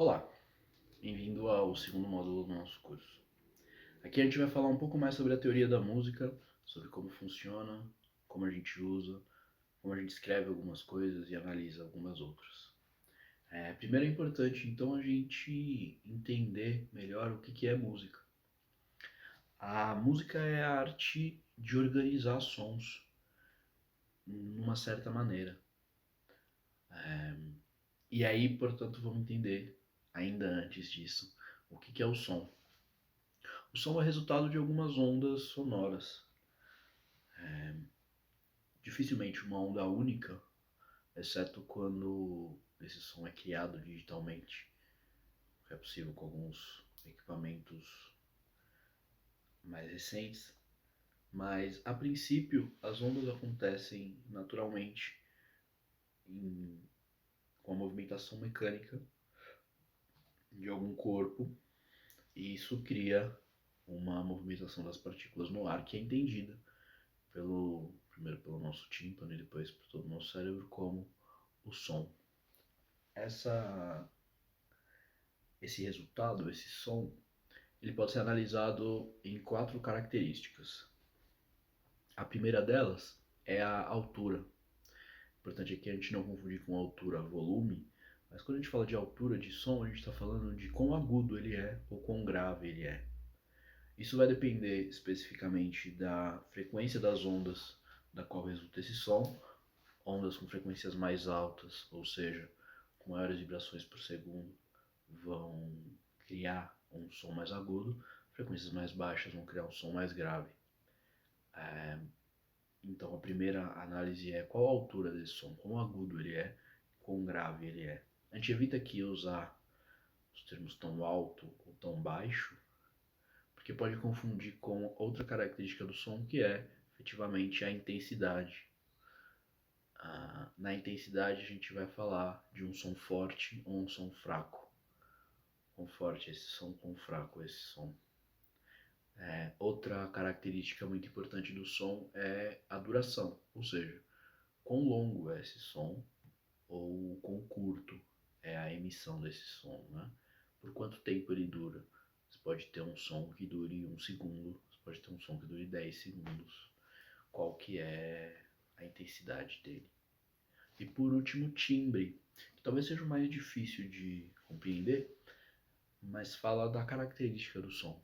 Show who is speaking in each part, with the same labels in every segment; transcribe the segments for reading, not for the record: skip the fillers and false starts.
Speaker 1: Olá, bem-vindo ao segundo módulo do nosso curso. Aqui a gente vai falar um pouco mais sobre a teoria da música, sobre como funciona, como a gente usa, como a gente escreve algumas coisas e analisa algumas outras. Primeiro é importante então a gente entender melhor o que é música. A música é a arte de organizar sons numa certa maneira. E aí, portanto, vamos entender, ainda antes disso, o que é o som. O som é resultado de algumas ondas sonoras. Dificilmente uma onda única, exceto quando esse som é criado digitalmente, o que é possível com alguns equipamentos mais recentes. Mas, a princípio, as ondas acontecem naturalmente em, com a movimentação mecânica de algum corpo, e isso cria uma movimentação das partículas no ar que é entendida primeiro pelo nosso tímpano e depois por todo o nosso cérebro como o som. Essa, esse resultado, esse som, ele pode ser analisado em 4 características. A primeira delas é a altura. Importante aqui a gente não confundir com altura volume, mas quando a gente fala de altura de som, a gente está falando de quão agudo ele é ou quão grave ele é. Isso vai depender especificamente da frequência das ondas da qual resulta esse som. Ondas com frequências mais altas, ou seja, com maiores vibrações por segundo, vão criar um som mais agudo, frequências mais baixas vão criar um som mais grave. Então a primeira análise é qual a altura desse som, quão agudo ele é, quão grave ele é. A gente evita aqui usar os termos tão alto ou tão baixo, porque pode confundir com outra característica do som, que é efetivamente a intensidade. Na intensidade a gente vai falar de um som forte ou um som fraco. Quão forte esse som, quão fraco esse som. Outra característica muito importante do som é a duração, ou seja, quão longo é esse som ou quão curto é a emissão desse som, né? Por quanto tempo ele dura. Você pode ter um som que dure 1 segundo, você pode ter um som que dure 10 segundos. Qual que é a intensidade dele. E por último, timbre, que talvez seja o mais difícil de compreender, mas fala da característica do som.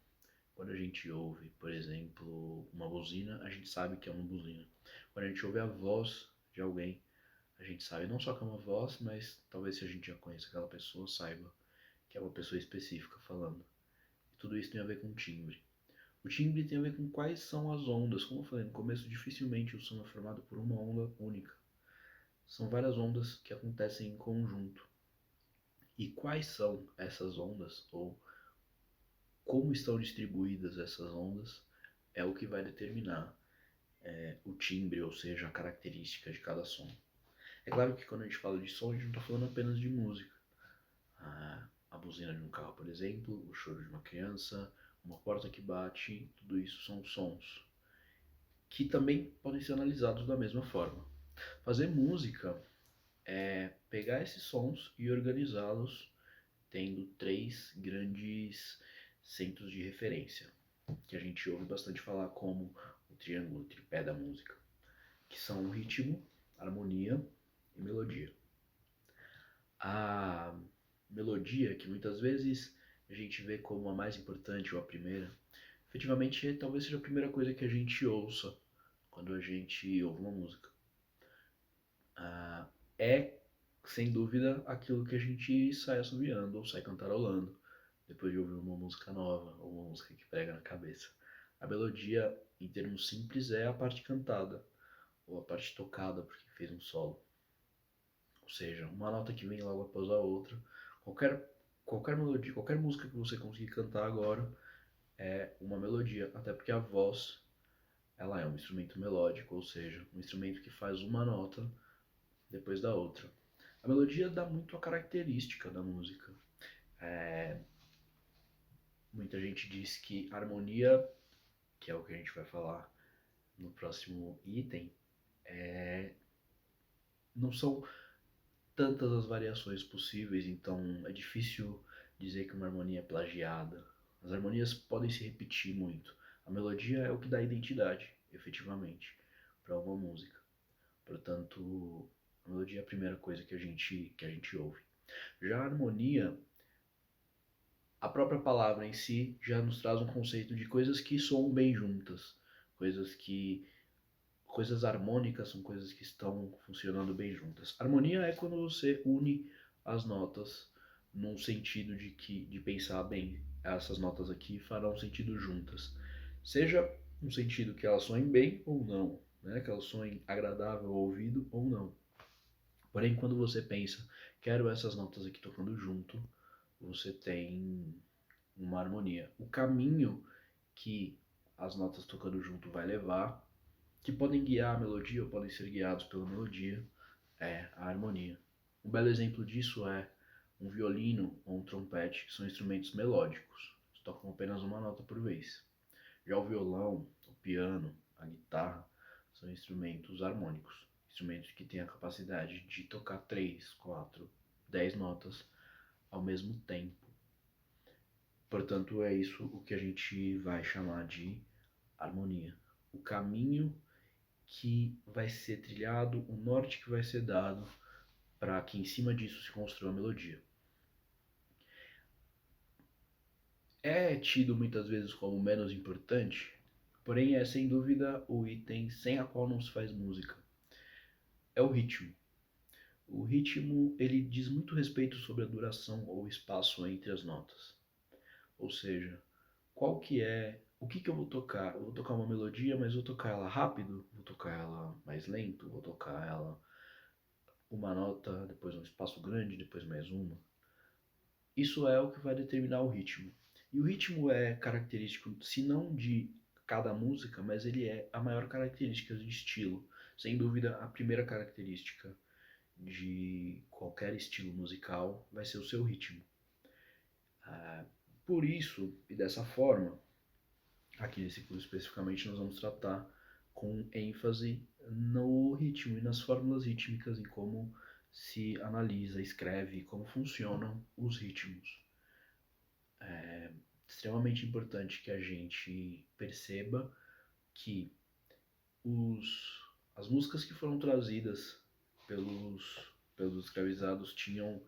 Speaker 1: Quando a gente ouve, por exemplo, uma buzina, a gente sabe que é uma buzina. Quando a gente ouve a voz de alguém, a gente sabe não só que é uma voz, mas talvez se a gente já conhece aquela pessoa, saiba que é uma pessoa específica falando. E tudo isso tem a ver com timbre. O timbre tem a ver com quais são as ondas. Como eu falei no começo, dificilmente o som é formado por uma onda única. São várias ondas que acontecem em conjunto. E quais são essas ondas, ou como estão distribuídas essas ondas, é o que vai determinar o timbre, ou seja, a característica de cada som. É claro que quando a gente fala de som, a gente não está falando apenas de música. A buzina de um carro, por exemplo, o choro de uma criança, uma porta que bate, tudo isso são sons que também podem ser analisados da mesma forma. Fazer música é pegar esses sons e organizá-los tendo 3 grandes centros de referência, que a gente ouve bastante falar como o triângulo, o tripé da música, que são o ritmo, harmonia e melodia. A melodia, que muitas vezes a gente vê como a mais importante ou a primeira, efetivamente talvez seja a primeira coisa que a gente ouça quando a gente ouve uma música. É, sem dúvida, aquilo que a gente sai assoviando ou sai cantarolando depois de ouvir uma música nova ou uma música que pega na cabeça. A melodia, em termos simples, é a parte cantada ou a parte tocada porque fez um solo. Ou seja, uma nota que vem logo após a outra. Qualquer melodia, qualquer música que você conseguir cantar agora é uma melodia, até porque a voz ela é um instrumento melódico, ou seja, um instrumento que faz uma nota depois da outra. A melodia dá muito a característica da música. Muita gente diz que harmonia, que é o que a gente vai falar no próximo item, não são tantas as variações possíveis, então é difícil dizer que uma harmonia é plagiada. As harmonias podem se repetir muito. A melodia é o que dá identidade, efetivamente, para uma música. Portanto, a melodia é a primeira coisa que a gente ouve. Já a harmonia, a própria palavra em si já nos traz um conceito de coisas que soam bem juntas, coisas que coisas harmônicas são coisas que estão funcionando bem juntas. Harmonia é quando você une as notas num sentido de pensar bem, essas notas aqui farão sentido juntas. Seja um sentido que elas soem bem ou não, né? Que elas soem agradável ao ouvido ou não. Porém, quando você pensa, quero essas notas aqui tocando junto, você tem uma harmonia. O caminho que as notas tocando junto vai levar, que podem guiar a melodia ou podem ser guiados pela melodia, é a harmonia. Um belo exemplo disso é um violino ou um trompete, que são instrumentos melódicos, eles tocam apenas uma nota por vez. Já o violão, o piano, a guitarra são instrumentos harmônicos, instrumentos que têm a capacidade de tocar 3, 4, 10 notas ao mesmo tempo. Portanto, é isso o que a gente vai chamar de harmonia. O caminho que vai ser trilhado, o norte que vai ser dado para que em cima disso se construa a melodia. É tido muitas vezes como menos importante, porém é sem dúvida o item sem a qual não se faz música. É o ritmo. O ritmo ele diz muito respeito sobre a duração ou espaço entre as notas. Ou seja, qual que é, o que eu vou tocar? Eu vou tocar uma melodia, mas vou tocar ela rápido, vou tocar ela mais lento, vou tocar ela uma nota, depois um espaço grande, depois mais uma. Isso é o que vai determinar o ritmo. E o ritmo é característico, se não de cada música, mas ele é a maior característica de estilo. Sem dúvida, a primeira característica de qualquer estilo musical vai ser o seu ritmo. Por isso, e dessa forma, aqui nesse curso especificamente nós vamos tratar com ênfase no ritmo e nas fórmulas rítmicas, em como se analisa, escreve, como funcionam os ritmos. É extremamente importante que a gente perceba que as músicas que foram trazidas pelos escravizados tinham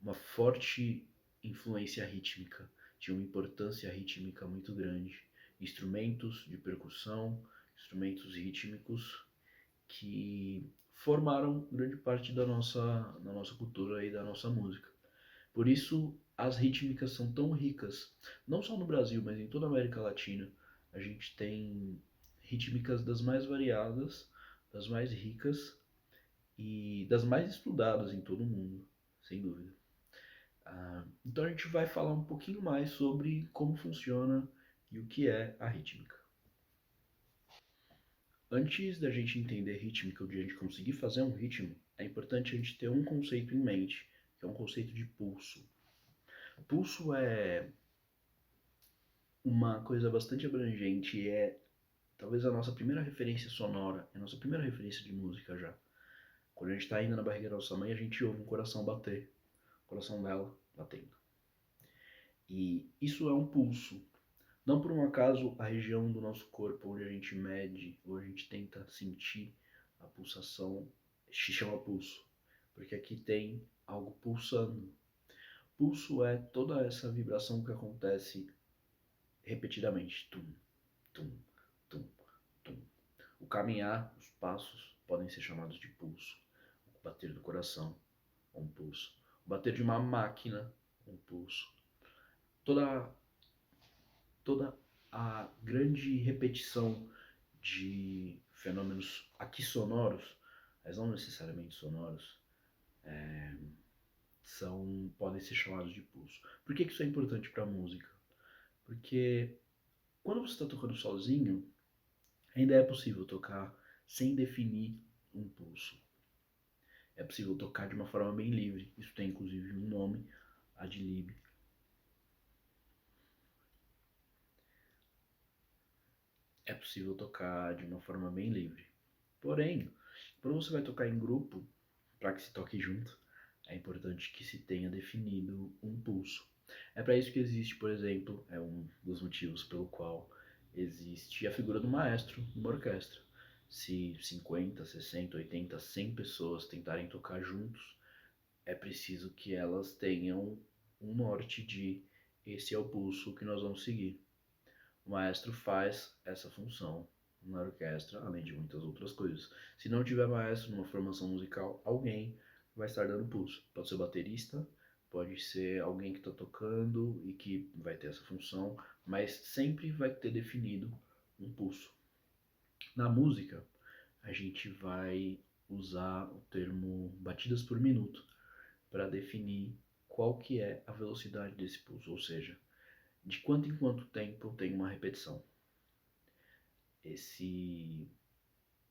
Speaker 1: uma forte influência rítmica, tinham uma importância rítmica muito grande. Instrumentos de percussão, instrumentos rítmicos que formaram grande parte da nossa cultura e da nossa música. Por isso, as rítmicas são tão ricas, não só no Brasil, mas em toda a América Latina. A gente tem rítmicas das mais variadas, das mais ricas e das mais estudadas em todo o mundo, sem dúvida. Então a gente vai falar um pouquinho mais sobre como funciona e o que é a rítmica. Antes da gente entender rítmica ou de a gente conseguir fazer um ritmo, é importante a gente ter um conceito em mente, que é um conceito de pulso. Pulso é uma coisa bastante abrangente, é talvez a nossa primeira referência sonora, é a nossa primeira referência de música já. Quando a gente está ainda na barriga da nossa mãe, a gente ouve um coração bater, o coração dela batendo. E isso é um pulso. Não por um acaso a região do nosso corpo onde a gente mede, ou a gente tenta sentir a pulsação, se chama pulso. Porque aqui tem algo pulsando. Pulso é toda essa vibração que acontece repetidamente. Tum, tum, tum, tum. O caminhar, os passos, podem ser chamados de pulso. O bater do coração, um pulso. O bater de uma máquina, um pulso. Toda a grande repetição de fenômenos aqui sonoros, mas não necessariamente sonoros, podem ser chamados de pulso. Por que isso é importante para a música? Porque quando você está tocando sozinho, ainda é possível tocar sem definir um pulso. É possível tocar de uma forma bem livre. Isso tem inclusive um nome, ad lib. É possível tocar de uma forma bem livre. Porém, quando você vai tocar em grupo, para que se toque junto, é importante que se tenha definido um pulso. É para isso que existe, por exemplo, é um dos motivos pelo qual existe a figura do maestro numa orquestra. Se 50, 60, 80, 100 pessoas tentarem tocar juntos, é preciso que elas tenham um norte de esse é o pulso que nós vamos seguir. O maestro faz essa função na orquestra, além de muitas outras coisas. Se não tiver maestro numa formação musical, alguém vai estar dando pulso. Pode ser o baterista, pode ser alguém que está tocando e que vai ter essa função, mas sempre vai ter definido um pulso. Na música, a gente vai usar o termo batidas por minuto para definir qual que é a velocidade desse pulso, ou seja, de quanto em quanto tempo tem uma repetição.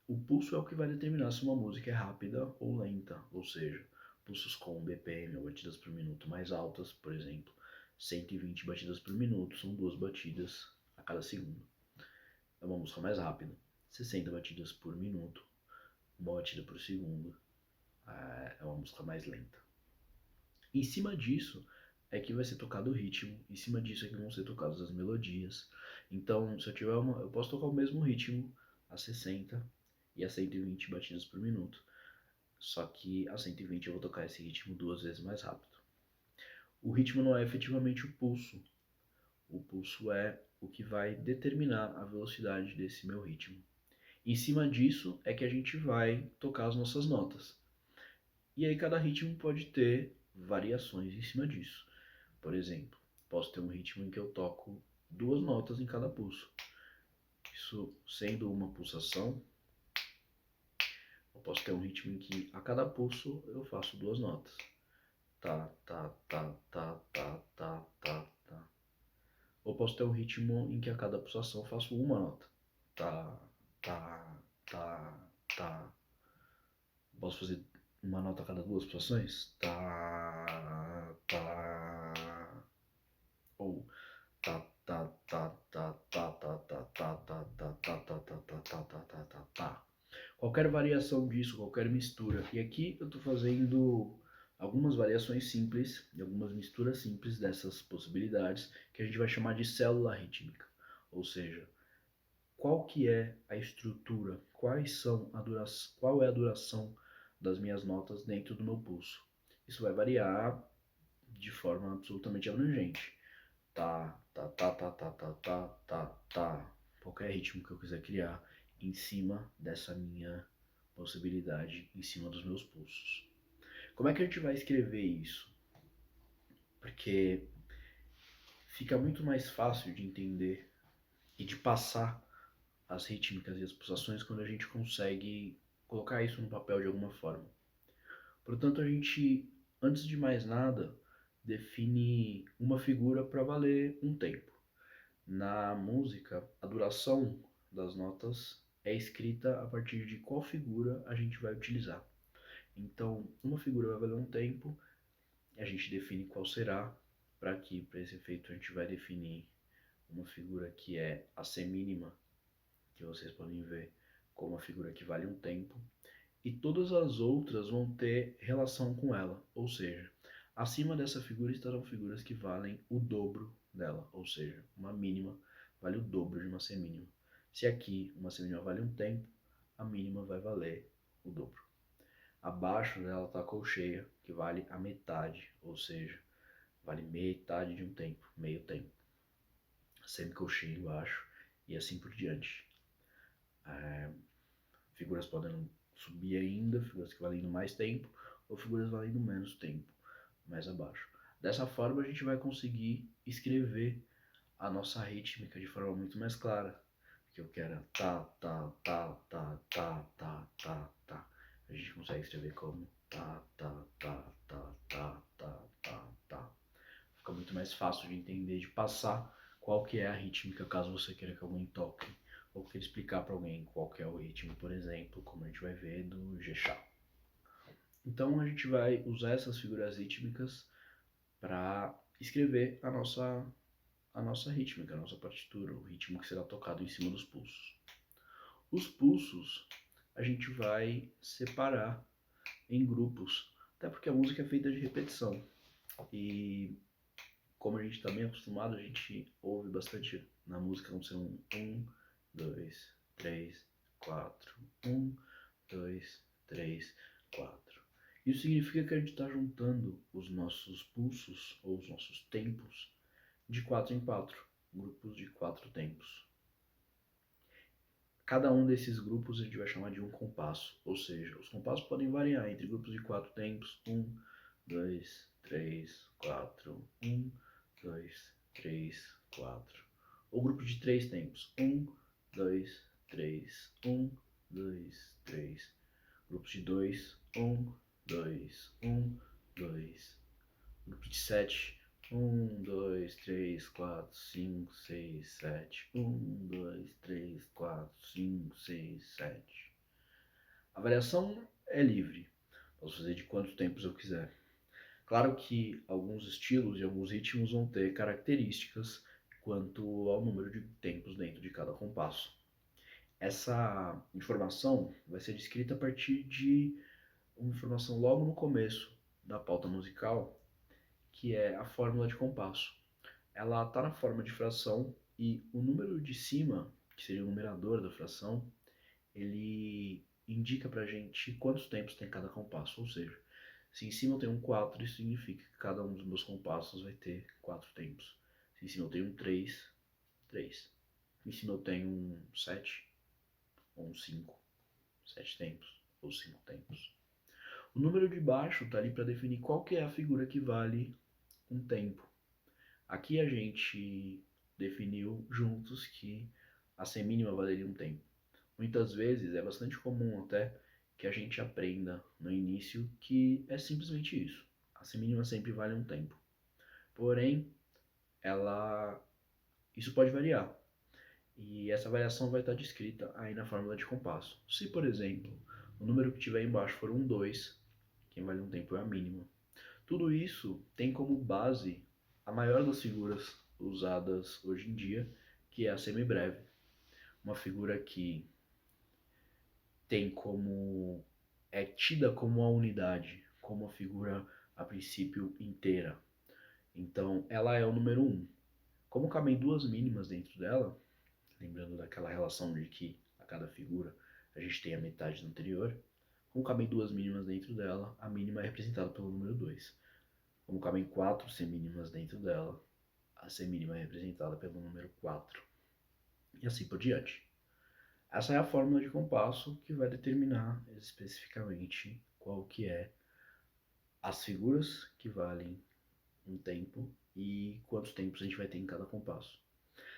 Speaker 1: O pulso é o que vai determinar se uma música é rápida ou lenta, ou seja, pulsos com BPM ou batidas por minuto mais altas, por exemplo, 120 batidas por minuto são 2 batidas a cada segundo. É uma música mais rápida, 60 batidas por minuto, uma batida por segundo, é uma música mais lenta. Em cima disso é que vai ser tocado o ritmo, em cima disso é que vão ser tocadas as melodias. Então, se eu tiver eu posso tocar o mesmo ritmo a 60 e a 120 batidas por minuto. Só que a 120 eu vou tocar esse ritmo 2 vezes mais rápido. O ritmo não é efetivamente o pulso. O pulso é o que vai determinar a velocidade desse meu ritmo. Em cima disso é que a gente vai tocar as nossas notas. E aí cada ritmo pode ter variações em cima disso. Por exemplo, posso ter um ritmo em que eu toco 2 notas em cada pulso. Isso sendo uma pulsação, eu posso ter um ritmo em que a cada pulso eu faço 2 notas. Tá, tá, tá, tá, tá, tá, tá, tá. Ou posso ter um ritmo em que a cada pulsação eu faço uma nota. Tá, tá, tá, tá. Posso fazer uma nota a cada 2 pulsações? Tá, tá. Ou tá, tá, tá, tá, tá, tá, tá, tá, tá, tá, tá, tá, tá, tá, tá, tá, tá, tá, tá. Qualquer variação disso, qualquer mistura. E aqui eu estou fazendo algumas variações simples e algumas misturas simples dessas possibilidades que a gente vai chamar de célula rítmica. Ou seja, qual que é a estrutura, qual é a duração das minhas notas dentro do meu pulso. Isso vai variar de forma absolutamente abrangente. Tá, tá, tá, tá, tá, tá, tá, tá, tá. Qualquer ritmo que eu quiser criar em cima dessa minha possibilidade, em cima dos meus pulsos. Como é que a gente vai escrever isso? Porque fica muito mais fácil de entender e de passar as rítmicas e as pulsações quando a gente consegue colocar isso no papel de alguma forma. Portanto, a gente, antes de mais nada, define uma figura para valer um tempo. Na música, a duração das notas é escrita a partir de qual figura a gente vai utilizar. Então, uma figura vai valer um tempo, a gente define qual será, para esse efeito, a gente vai definir uma figura que é a semínima, que vocês podem ver como uma figura que vale um tempo, e todas as outras vão ter relação com ela, ou seja, acima dessa figura estarão figuras que valem o dobro dela, ou seja, uma mínima vale o dobro de uma semínima. Se aqui uma semínima vale um tempo, a mínima vai valer o dobro. Abaixo dela está a colcheia, que vale a metade, ou seja, vale metade de um tempo, meio tempo. Semicolcheia embaixo e assim por diante. Figuras podem subir ainda, figuras que valendo mais tempo, ou figuras valendo menos tempo, mais abaixo. Dessa forma a gente vai conseguir escrever a nossa rítmica de forma muito mais clara. Que eu quero tá, tá, tá, tá, tá, tá, tá, tá. A gente consegue escrever como tá, tá, tá, tá, tá, tá, tá, tá. Fica muito mais fácil de entender, de passar qual que é a rítmica, caso você queira que alguém toque, ou queira explicar para alguém qual que é o ritmo, por exemplo, como a gente vai ver do G-Sharp. Então a gente vai usar essas figuras rítmicas para escrever a nossa rítmica, a nossa partitura, o ritmo que será tocado em cima dos pulsos. Os pulsos a gente vai separar em grupos, Até porque a música é feita de repetição. E como a gente está bem acostumado, a gente ouve bastante na música como ser um, dois, três, quatro, um, dois, três, quatro. Isso significa que a gente está juntando os nossos pulsos ou os nossos tempos de 4 em 4, grupos de 4 tempos. Cada um desses grupos a gente vai chamar de um compasso, ou seja, os compassos podem variar entre grupos de 4 tempos, 1, 2, 3, 4, 1, 2, 3, 4. Ou grupos de 3 tempos, 1, 2, 3, 1, 2, 3. Grupos de 2, 1, 2, 1, 2. Grupo de 7, 1, 2, 3, 4, 5, 6, 7. 1, 2, 3, 4, 5, 6, 7. A variação é livre. Posso fazer de quantos tempos eu quiser. Claro que alguns estilos e alguns ritmos vão ter características quanto ao número de tempos dentro de cada compasso. Essa informação vai ser descrita a partir de uma informação logo no começo da pauta musical, que é a fórmula de compasso. Ela está na forma de fração e o número de cima, que seria o numerador da fração, ele indica pra gente quantos tempos tem cada compasso. Ou seja, se em cima eu tenho um 4, isso significa que cada um dos meus compassos vai ter 4 tempos. Se em cima eu tenho um 3, 3. Em cima eu tenho um 7, ou um 5, 7 tempos, ou 5 tempos. O número de baixo está ali para definir qual que é a figura que vale um tempo. Aqui a gente definiu juntos que a semínima valeria um tempo. Muitas vezes é bastante comum até que a gente aprenda no início que é simplesmente isso. A semínima sempre vale um tempo. Porém, isso pode variar. E essa variação vai estar descrita aí na fórmula de compasso. Se, por exemplo, o número que tiver embaixo for um 2, quem vale um tempo é a mínima. Tudo isso tem como base a maior das figuras usadas hoje em dia, que é a semibreve. Uma figura que é tida como a unidade, como a figura a princípio inteira. Então, ela é o número 1. Como cabem duas mínimas dentro dela, lembrando daquela relação de que a cada figura a gente tem a metade do anterior, como cabem duas mínimas dentro dela, a mínima é representada pelo número 2. Como cabem 4 semínimas dentro dela, a semínima é representada pelo número 4. E assim por diante. Essa é a fórmula de compasso que vai determinar especificamente qual que é as figuras que valem um tempo e quantos tempos a gente vai ter em cada compasso.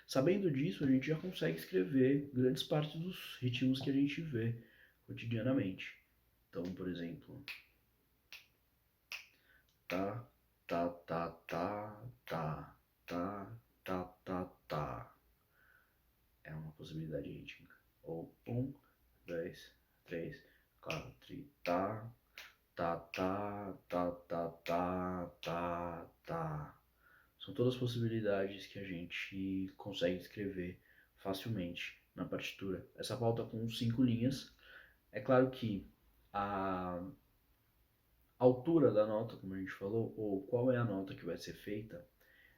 Speaker 1: Sabendo disso, a gente já consegue escrever grandes partes dos ritmos que a gente vê cotidianamente. Então, por exemplo, tá, tá, tá, tá, tá, tá, tá, tá, tá. É uma possibilidade rítmica. Ou 1, 2, 3, 4, tá, tá, tá, tá, tá, tá, tá, tá. São todas possibilidades que a gente consegue escrever facilmente na partitura. Essa pauta com 5 linhas. É claro que a altura da nota, como a gente falou, ou qual é a nota que vai ser feita,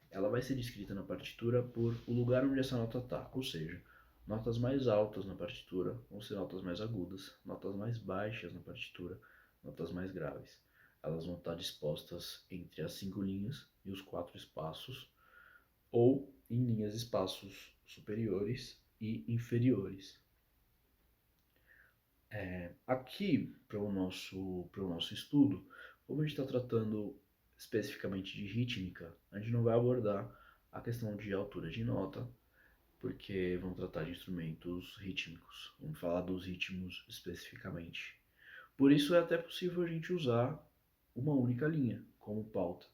Speaker 1: ela vai ser descrita na partitura por o lugar onde essa nota está. Ou seja, notas mais altas na partitura vão ser notas mais agudas, notas mais baixas na partitura, notas mais graves. Elas vão estar dispostas entre as 5 linhas e os 4 espaços, ou em linhas espaços superiores e inferiores. Aqui, para o nosso estudo, como a gente está tratando especificamente de rítmica, a gente não vai abordar a questão de altura de nota, porque vamos tratar de instrumentos rítmicos, vamos falar dos ritmos especificamente. Por isso é até possível a gente usar uma única linha como pauta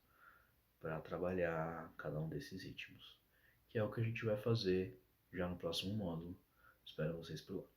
Speaker 1: para trabalhar cada um desses ritmos, que é o que a gente vai fazer já no próximo módulo. Espero vocês por lá.